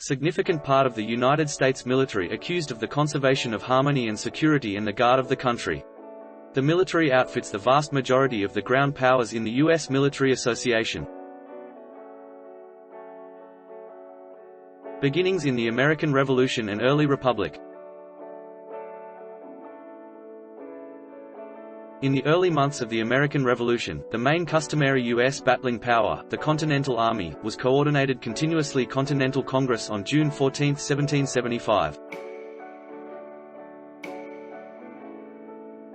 significant part of the United States military accused of the conservation of harmony and security and the guard of the country. The military outfits the vast majority of the ground powers in the U.S. Military Association. Beginnings in the American Revolution and Early Republic. In the early months of the American Revolution, the main customary U.S. battling power, the Continental Army, was coordinated continuously Continental Congress on June 14, 1775.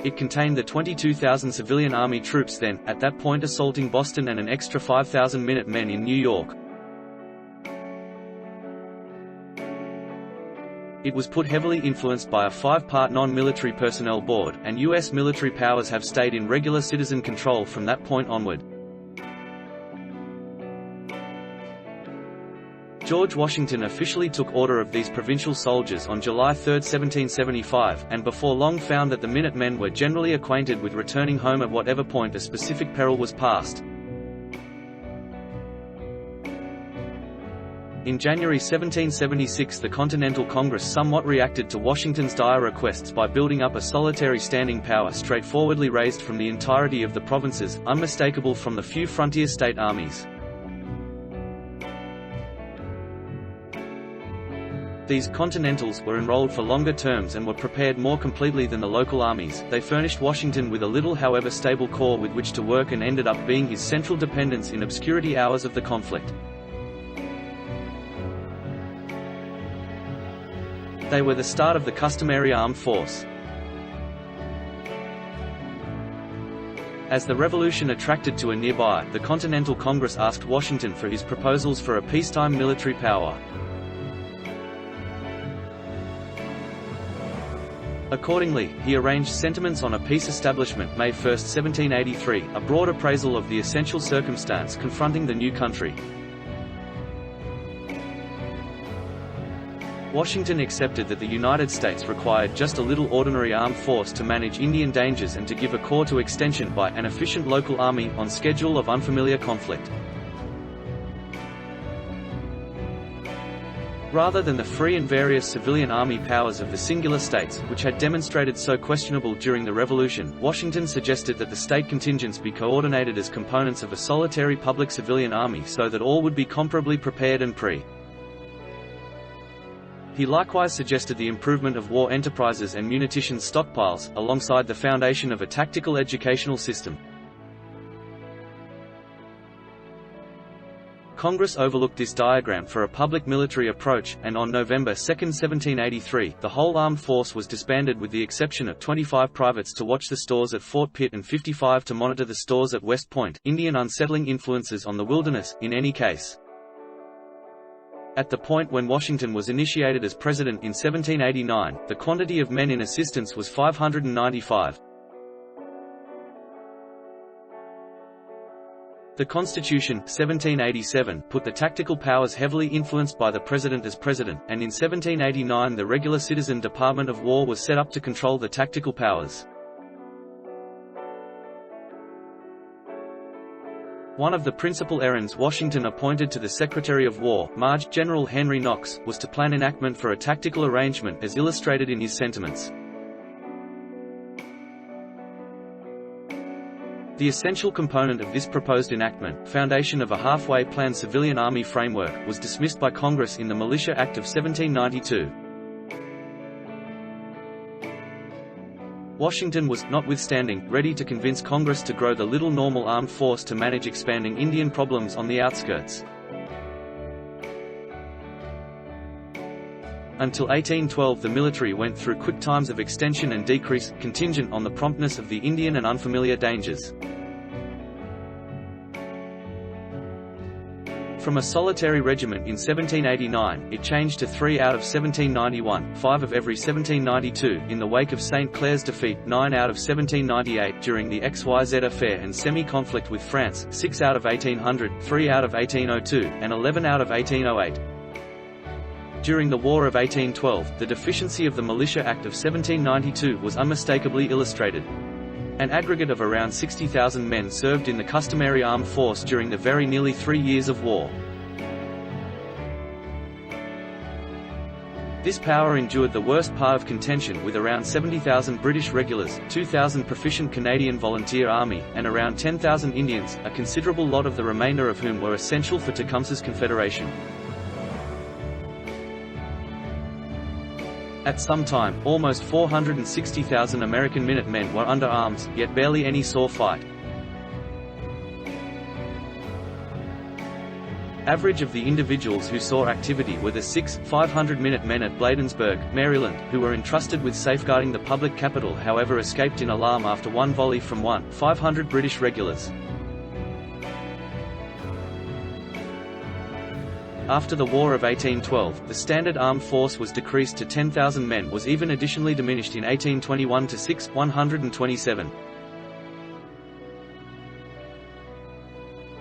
It contained the 22,000 civilian army troops then, at that point assaulting Boston, and an extra 5,000 Minutemen in New York. It was put heavily influenced by a 5-part non-military personnel board, and U.S. military powers have stayed in regular citizen control from that point onward. George Washington officially took order of these provincial soldiers on July 3, 1775, and before long found that the Minutemen were generally acquainted with returning home at whatever point a specific peril was passed. In January 1776, the Continental Congress somewhat reacted to Washington's dire requests by building up a solitary standing power straightforwardly raised from the entirety of the provinces, unmistakable from the few frontier state armies. These Continentals were enrolled for longer terms and were prepared more completely than the local armies. They furnished Washington with a little however stable core with which to work and ended up being his central dependence in obscurity hours of the conflict. They were the start of the customary armed force. As the revolution attracted to a nearby, the Continental Congress asked Washington for his proposals for a peacetime military power. Accordingly, he arranged sentiments on a peace establishment May 1, 1783, a broad appraisal of the essential circumstance confronting the new country. Washington accepted that the United States required just a little ordinary armed force to manage Indian dangers and to give a core to extension by an efficient local army on schedule of unfamiliar conflict. Rather than the free and various civilian army powers of the singular states, which had demonstrated so questionable during the Revolution, Washington suggested that the state contingents be coordinated as components of a solitary public civilian army so that all would be comparably prepared and He likewise suggested the improvement of war enterprises and munitions stockpiles, alongside the foundation of a tactical educational system. Congress overlooked this diagram for a public military approach, and on November 2, 1783, the whole armed force was disbanded with the exception of 25 privates to watch the stores at Fort Pitt and 55 to monitor the stores at West Point, Indian unsettling influences on the wilderness, in any case. At the point when Washington was initiated as president in 1789, the quantity of men in assistance was 595. The Constitution, 1787, put the tactical powers heavily influenced by the President as President, and in 1789 the regular citizen Department of War was set up to control the tactical powers. One of the principal errands Washington appointed to the Secretary of War, Maj. General Henry Knox, was to plan enactment for a tactical arrangement as illustrated in his sentiments. The essential component of this proposed enactment, foundation of a halfway planned civilian army framework, was dismissed by Congress in the Militia Act of 1792. Washington was, notwithstanding, ready to convince Congress to grow the little normal armed force to manage expanding Indian problems on the outskirts. Until 1812 the military went through quick times of extension and decrease, contingent on the promptness of the Indian and unfamiliar dangers. From a solitary regiment in 1789, it changed to 3 out of 1791, 5 of every 1792, in the wake of St. Clair's defeat, 9 out of 1798 during the XYZ affair and semi-conflict with France, 6 out of 1800, 3 out of 1802, and 11 out of 1808. During the War of 1812, the deficiency of the Militia Act of 1792 was unmistakably illustrated. An aggregate of around 60,000 men served in the customary armed force during the very nearly 3 years of war. This power endured the worst part of contention with around 70,000 British regulars, 2,000 proficient Canadian Volunteer Army, and around 10,000 Indians, a considerable lot of the remainder of whom were essential for Tecumseh's Confederation. At some time, almost 460,000 American Minutemen were under arms, yet barely any saw fight. Average of the individuals who saw activity were the 500 Minutemen at Bladensburg, Maryland, who were entrusted with safeguarding the public capital, however escaped in alarm after one volley from 500 British regulars. After the War of 1812, the standard armed force was decreased to 10,000 men, was even additionally diminished in 1821 to 127.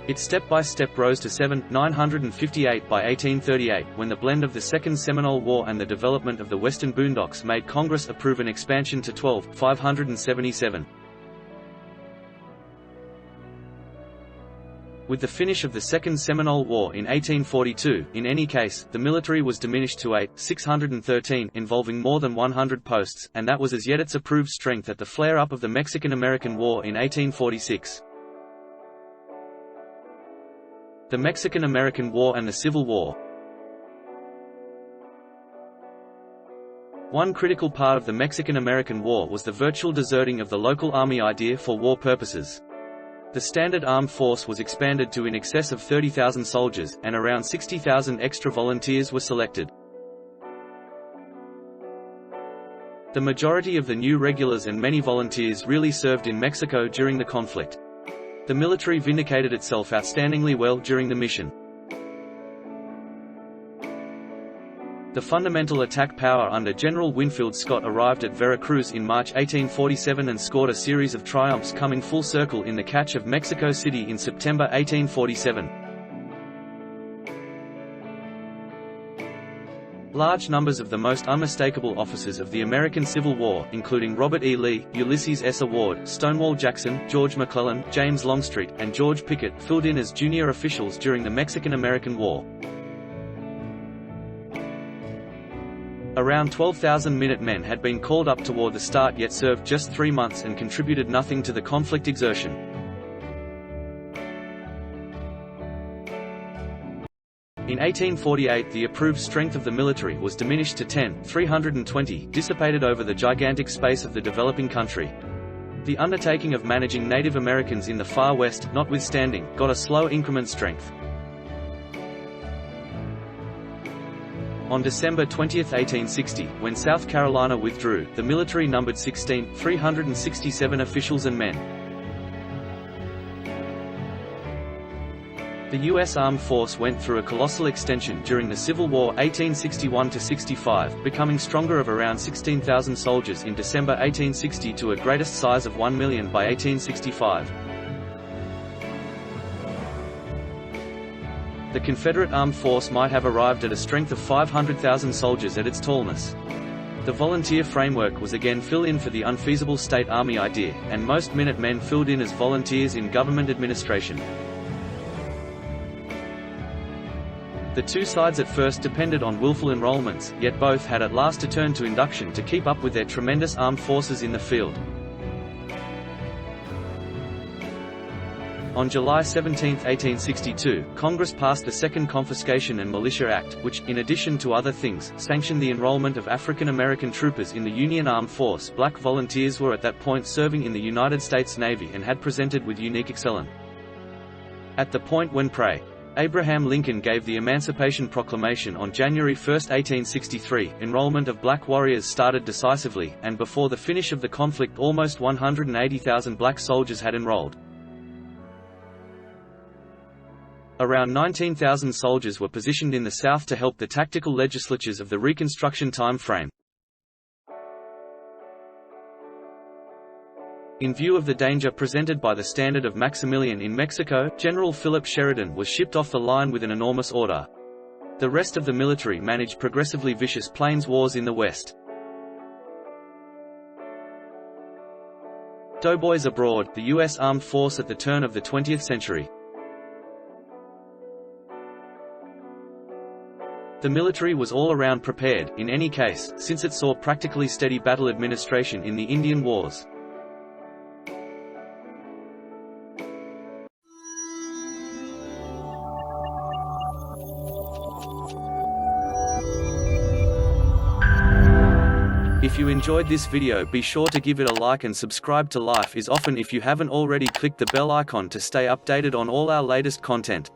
It step-by-step rose to 958 by 1838, when the blend of the Second Seminole War and the development of the Western Boondocks made Congress approve an expansion to 577. With the finish of the Second Seminole War in 1842, in any case, the military was diminished to 613, involving more than 100 posts, and that was as yet its approved strength at the flare-up of the Mexican-American War in 1846. The Mexican-American War and the Civil War. One critical part of the Mexican-American War was the virtual deserting of the local army idea for war purposes. The standard armed force was expanded to in excess of 30,000 soldiers, and around 60,000 extra volunteers were selected. The majority of the new regulars and many volunteers really served in Mexico during the conflict. The military vindicated itself outstandingly well during the mission. The fundamental attack power under General Winfield Scott arrived at Veracruz in March 1847 and scored a series of triumphs, coming full circle in the catch of Mexico City in September 1847. Large numbers of the most unmistakable officers of the American Civil War, including Robert E. Lee, Ulysses S. Award, Stonewall Jackson, George McClellan, James Longstreet, and George Pickett, filled in as junior officials during the Mexican-American War. Around 12,000 Minutemen had been called up toward the start, yet served just 3 months and contributed nothing to the conflict exertion. In 1848 the approved strength of the military was diminished to 320, dissipated over the gigantic space of the developing country. The undertaking of managing Native Americans in the Far West, notwithstanding, got a slow increment strength. On December 20, 1860, when South Carolina withdrew, the military numbered 367 officials and men. The U.S. Armed Force went through a colossal extension during the Civil War 1861–65, becoming stronger of around 16,000 soldiers in December 1860 to a greatest size of 1 million by 1865. The Confederate armed force might have arrived at a strength of 500,000 soldiers at its tallness. The volunteer framework was again fill-in for the unfeasible state army idea, and most Minutemen filled in as volunteers in government administration. The two sides at first depended on willful enrollments, yet both had at last to turn to induction to keep up with their tremendous armed forces in the field. On July 17, 1862, Congress passed the Second Confiscation and Militia Act, which, in addition to other things, sanctioned the enrollment of African American troopers in the Union Armed Force. Black volunteers were at that point serving in the United States Navy and had presented with unique excellence. At the point when Abraham Lincoln gave the Emancipation Proclamation on January 1, 1863, enrollment of black warriors started decisively, and before the finish of the conflict almost 180,000 black soldiers had enrolled. Around 19,000 soldiers were positioned in the South to help the tactical legislatures of the Reconstruction time frame. In view of the danger presented by the standard of Maximilian in Mexico, General Philip Sheridan was shipped off the line with an enormous order. The rest of the military managed progressively vicious plains wars in the West. Doughboys abroad, the U.S. Armed Force at the turn of the 20th century. The military was all around prepared, in any case, since it saw practically steady battle administration in the Indian Wars. If you enjoyed this video, be sure to give it a like and subscribe to Life is Often if you haven't already. Click the bell icon to stay updated on all our latest content.